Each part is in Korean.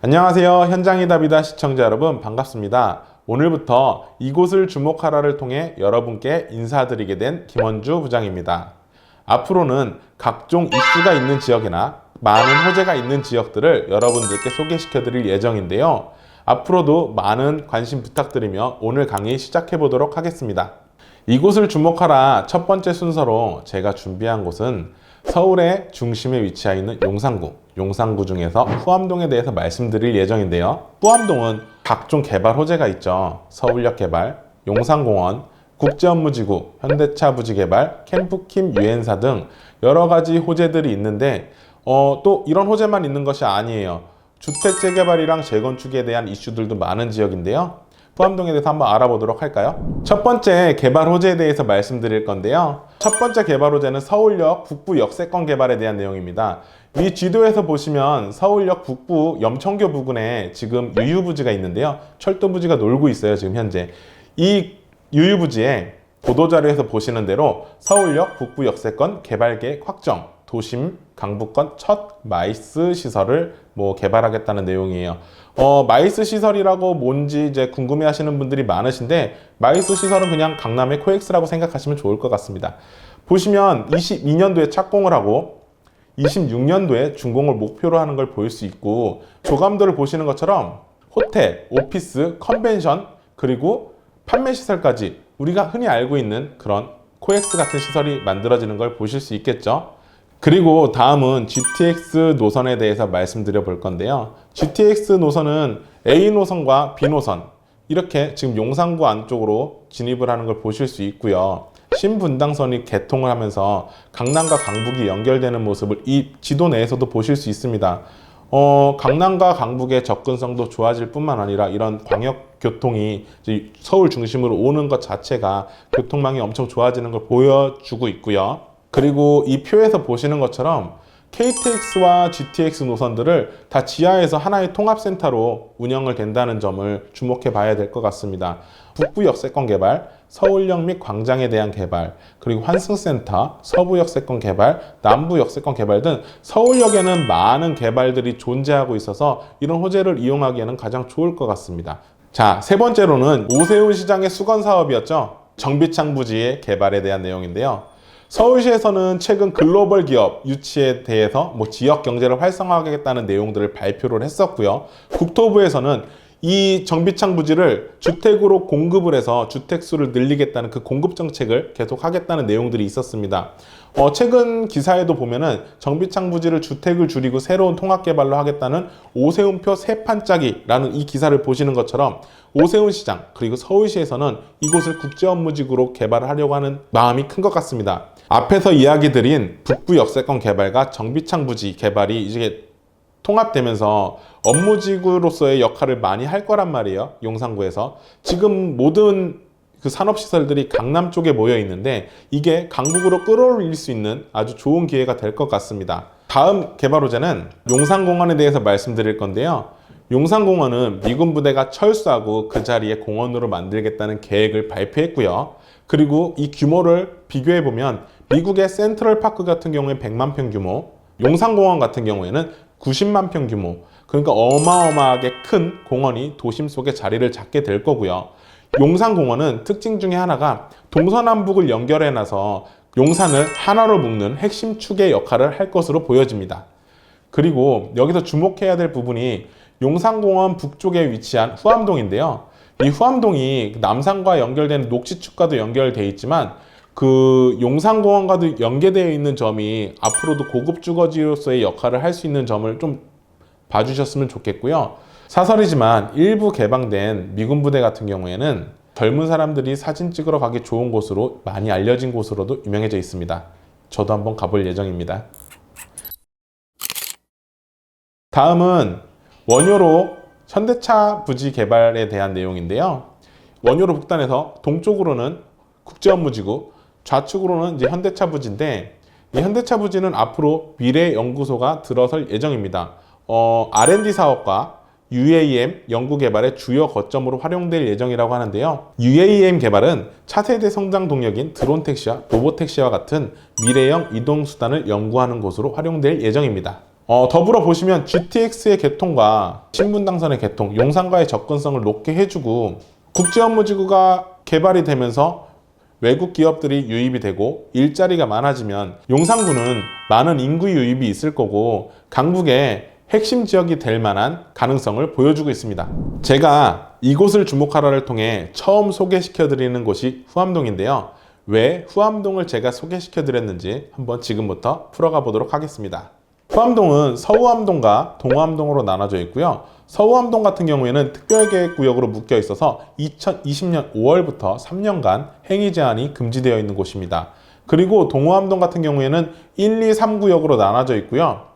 안녕하세요. 현장의 답이다 시청자 여러분 반갑습니다. 오늘부터 이곳을 주목하라를 통해 여러분께 인사드리게 된 김원주 부장입니다. 앞으로는 각종 이슈가 있는 지역이나 많은 호재가 있는 지역들을 여러분들께 소개시켜 드릴 예정인데요. 앞으로도 많은 관심 부탁드리며 오늘 강의 시작해 보도록 하겠습니다. 이곳을 주목하라 첫 번째 순서로 제가 준비한 곳은 서울의 중심에 위치해 있는 용산구 중에서 후암동에 대해서 말씀드릴 예정인데요. 후암동은 각종 개발 호재가 있죠. 서울역 개발, 용산공원, 국제업무지구, 현대차 부지 개발, 캠프킴 유엔사 등 여러 가지 호재들이 있는데 또 이런 호재만 있는 것이 아니에요. 주택 재개발이랑 재건축에 대한 이슈들도 많은 지역인데요. 후암동에 대해서 한번 알아보도록 할까요? 첫 번째 개발 호재에 대해서 말씀드릴 건데요. 첫 번째 개발 호재는 서울역 북부 역세권 개발에 대한 내용입니다. 위 지도에서 보시면 서울역 북부 염천교 부근에 지금 유유부지가 있는데요. 철도부지가 놀고 있어요, 지금 현재. 이 유유부지에 보도자료에서 보시는 대로 서울역 북부 역세권 개발 계획 확정, 도심 강북권 첫 마이스 시설을 개발하겠다는 내용이에요. 마이스 시설이라고 뭔지 이제 궁금해 하시는 분들이 많으신데, 마이스 시설은 그냥 강남의 코엑스라고 생각하시면 좋을 것 같습니다. 보시면 22년도에 착공을 하고 26년도에 준공을 목표로 하는 걸 볼 수 있고, 조감도를 보시는 것처럼 호텔, 오피스, 컨벤션, 그리고 판매 시설까지 우리가 흔히 알고 있는 그런 코엑스 같은 시설이 만들어지는 걸 보실 수 있겠죠. 그리고 다음은 GTX 노선에 대해서 말씀드려 볼 건데요. GTX 노선은 A 노선과 B 노선 이렇게 지금 용산구 안쪽으로 진입을 하는 걸 보실 수 있고요. 신분당선이 개통을 하면서 강남과 강북이 연결되는 모습을 이 지도 내에서도 보실 수 있습니다. 강남과 강북의 접근성도 좋아질 뿐만 아니라 이런 광역교통이 서울 중심으로 오는 것 자체가 교통망이 엄청 좋아지는 걸 보여주고 있고요. 그리고 이 표에서 보시는 것처럼 KTX와 GTX 노선들을 다 지하에서 하나의 통합센터로 운영을 된다는 점을 주목해 봐야 될 것 같습니다. 북부 역세권 개발, 서울역 및 광장에 대한 개발, 그리고 환승센터, 서부 역세권 개발, 남부 역세권 개발 등 서울역에는 많은 개발들이 존재하고 있어서 이런 호재를 이용하기에는 가장 좋을 것 같습니다. 자, 세 번째로는 오세훈 시장의 수건 사업이었죠. 정비창 부지의 개발에 대한 내용인데요. 서울시에서는 최근 글로벌 기업 유치에 대해서 지역 경제를 활성화하겠다는 내용들을 발표를 했었고요. 국토부에서는 이 정비창 부지를 주택으로 공급을 해서 주택수를 늘리겠다는 그 공급 정책을 계속 하겠다는 내용들이 있었습니다. 최근 기사에도 보면은 정비창 부지를 주택을 줄이고 새로운 통합개발로 하겠다는 오세훈표 세 판짜기라는 이 기사를 보시는 것처럼 오세훈 시장 그리고 서울시에서는 이곳을 국제업무지구로 개발을 하려고 하는 마음이 큰 것 같습니다. 앞에서 이야기 드린 북부 역세권 개발과 정비창 부지 개발이 이제 통합되면서 업무지구로서의 역할을 많이 할 거란 말이에요. 용산구에서. 지금 모든 그 산업시설들이 강남 쪽에 모여 있는데 이게 강북으로 끌어올릴 수 있는 아주 좋은 기회가 될 것 같습니다. 다음 개발 호재는 용산공원에 대해서 말씀드릴 건데요. 용산공원은 미군 부대가 철수하고 그 자리에 공원으로 만들겠다는 계획을 발표했고요. 그리고 이 규모를 비교해보면 미국의 센트럴파크 같은 경우에 100만 평 규모, 용산공원 같은 경우에는 90만 평 규모, 그러니까 어마어마하게 큰 공원이 도심 속에 자리를 잡게 될 거고요. 용산공원은 특징 중에 하나가 동서남북을 연결해놔서 용산을 하나로 묶는 핵심 축의 역할을 할 것으로 보여집니다. 그리고 여기서 주목해야 될 부분이 용산공원 북쪽에 위치한 후암동인데요. 이 후암동이 남산과 연결되는 녹지축과도 연결되어 있지만 그 용산공원과도 연계되어 있는 점이 앞으로도 고급 주거지로서의 역할을 할 수 있는 점을 좀 봐주셨으면 좋겠고요. 사설이지만 일부 개방된 미군 부대 같은 경우에는 젊은 사람들이 사진 찍으러 가기 좋은 곳으로 많이 알려진 곳으로도 유명해져 있습니다. 저도 한번 가볼 예정입니다. 다음은 원효로 현대차 부지 개발에 대한 내용인데요. 원효로 북단에서 동쪽으로는 국제업무지구, 좌측으로는 이제 현대차 부지인데 이 현대차 부지는 앞으로 미래연구소가 들어설 예정입니다. R&D 사업과 UAM 연구 개발의 주요 거점으로 활용될 예정이라고 하는데요. UAM 개발은 차세대 성장 동력인 드론 택시와 로봇 택시와 같은 미래형 이동 수단을 연구하는 곳으로 활용될 예정입니다. 더불어 보시면 GTX의 개통과 신분당선의 개통, 용산과의 접근성을 높게 해주고 국제업무지구가 개발이 되면서 외국 기업들이 유입이 되고 일자리가 많아지면 용산구는 많은 인구 유입이 있을 거고 강북의 핵심 지역이 될 만한 가능성을 보여주고 있습니다. 제가 이곳을 주목하라를 통해 처음 소개시켜 드리는 곳이 후암동인데요. 왜 후암동을 제가 소개시켜 드렸는지 한번 지금부터 풀어가 보도록 하겠습니다. 후암동은 서우암동과 동우암동으로 나눠져 있고요. 서우암동 같은 경우에는 특별계획구역으로 묶여 있어서 2020년 5월부터 3년간 행위 제한이 금지되어 있는 곳입니다. 그리고 동우암동 같은 경우에는 1, 2, 3구역으로 나눠져 있고요.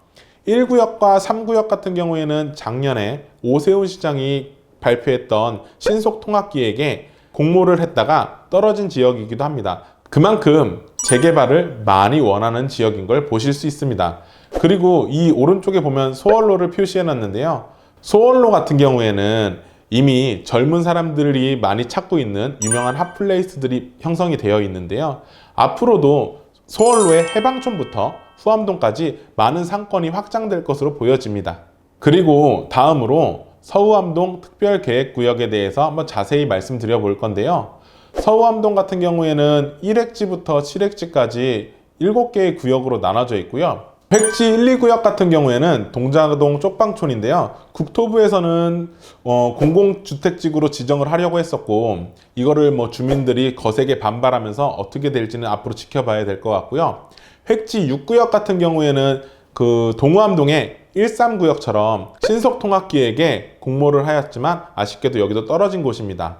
1구역과 3구역 같은 경우에는 작년에 오세훈 시장이 발표했던 신속통합기획에 공모를 했다가 떨어진 지역이기도 합니다. 그만큼 재개발을 많이 원하는 지역인 걸 보실 수 있습니다. 그리고 이 오른쪽에 보면 소월로를 표시해 놨는데요. 소월로 같은 경우에는 이미 젊은 사람들이 많이 찾고 있는 유명한 핫플레이스들이 형성이 되어 있는데요. 앞으로도 소월로의 해방촌부터 후암동까지 많은 상권이 확장될 것으로 보여집니다. 그리고 다음으로 서우암동 특별계획구역에 대해서 한번 자세히 말씀드려 볼 건데요. 서우암동 같은 경우에는 1획지부터 7획지까지 7개의 구역으로 나눠져 있고요. 획지 1, 2구역 같은 경우에는 동자동 쪽방촌인데요. 국토부에서는 공공주택지구로 지정을 하려고 했었고 이거를 주민들이 거세게 반발하면서 어떻게 될지는 앞으로 지켜봐야 될 것 같고요. 획지 6구역 같은 경우에는 그 동우암동의 13구역처럼 신속통합기획에 공모를 하였지만 아쉽게도 여기도 떨어진 곳입니다.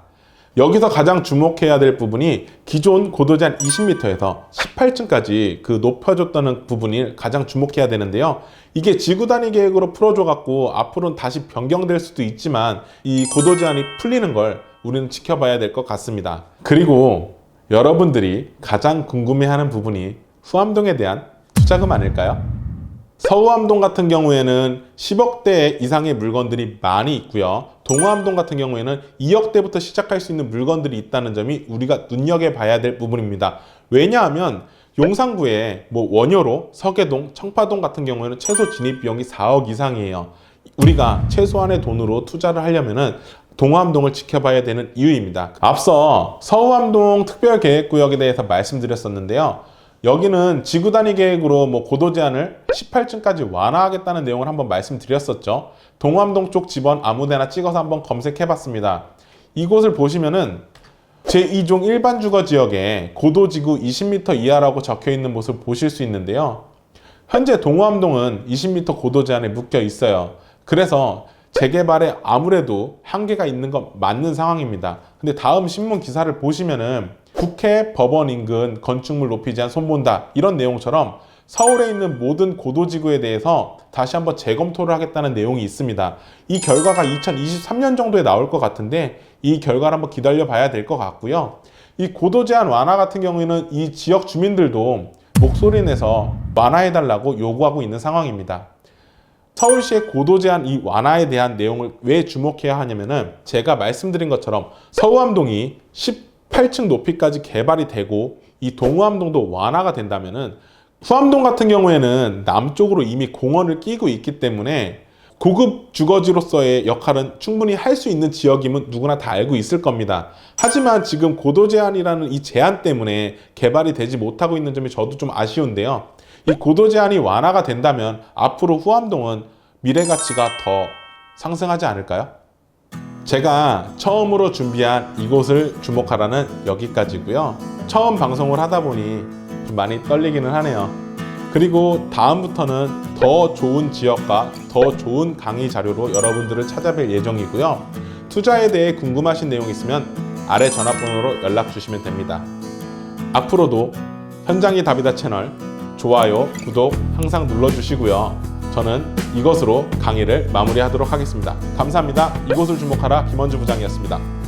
여기서 가장 주목해야 될 부분이 기존 고도제한 20m에서 18층까지 그 높여줬다는 부분이 가장 주목해야 되는데요. 이게 지구단위 계획으로 풀어줘 갖고 앞으로는 다시 변경될 수도 있지만 이 고도제한이 풀리는 걸 우리는 지켜봐야 될 것 같습니다. 그리고 여러분들이 가장 궁금해하는 부분이 후암동에 대한 투자금 아닐까요? 서우암동 같은 경우에는 10억대 이상의 물건들이 많이 있고요. 동우암동 같은 경우에는 2억대부터 시작할 수 있는 물건들이 있다는 점이 우리가 눈여겨봐야 될 부분입니다. 왜냐하면 용산구에 원효로, 서계동, 청파동 같은 경우에는 최소 진입비용이 4억 이상이에요. 우리가 최소한의 돈으로 투자를 하려면은 동우암동을 지켜봐야 되는 이유입니다. 앞서 서우암동 특별계획구역에 대해서 말씀드렸었는데요. 여기는 지구단위 계획으로 고도 제한을 18층까지 완화하겠다는 내용을 한번 말씀드렸었죠. 동암동 쪽 집원 아무데나 찍어서 한번 검색해봤습니다. 이곳을 보시면은 제2종 일반 주거 지역에 고도지구 20m 이하라고 적혀있는 모습을 보실 수 있는데요. 현재 동암동은 20m 고도 제한에 묶여 있어요. 그래서 재개발에 아무래도 한계가 있는 건 맞는 상황입니다. 근데 다음 신문 기사를 보시면은 국회 법원 인근 건축물 높이 제한 손본다 이런 내용처럼 서울에 있는 모든 고도지구에 대해서 다시 한번 재검토를 하겠다는 내용이 있습니다. 이 결과가 2023년 정도에 나올 것 같은데 이 결과를 한번 기다려 봐야 될 것 같고요. 이 고도 제한 완화 같은 경우에는 이 지역 주민들도 목소리 내서 완화해 달라고 요구하고 있는 상황입니다. 서울시의 고도 제한 이 완화에 대한 내용을 왜 주목해야 하냐면은 제가 말씀드린 것처럼 서우암동이 18층 높이까지 개발이 되고 이 동우암동도 완화가 된다면은 후암동 같은 경우에는 남쪽으로 이미 공원을 끼고 있기 때문에 고급 주거지로서의 역할은 충분히 할 수 있는 지역임은 누구나 다 알고 있을 겁니다. 하지만 지금 고도 제한이라는 이 제한 때문에 개발이 되지 못하고 있는 점이 저도 좀 아쉬운데요. 이 고도 제한이 완화가 된다면 앞으로 후암동은 미래 가치가 더 상승하지 않을까요? 제가 처음으로 준비한 이곳을 주목하라는 여기까지고요. 처음 방송을 하다 보니 좀 많이 떨리기는 하네요. 그리고 다음부터는 더 좋은 지역과 더 좋은 강의 자료로 여러분들을 찾아뵐 예정이고요. 투자에 대해 궁금하신 내용 있으면 아래 전화번호로 연락 주시면 됩니다. 앞으로도 현장이 답이다 채널 좋아요, 구독 항상 눌러주시고요. 저는 이것으로 강의를 마무리하도록 하겠습니다. 감사합니다. 이곳을 주목하라 김원주 부장이었습니다.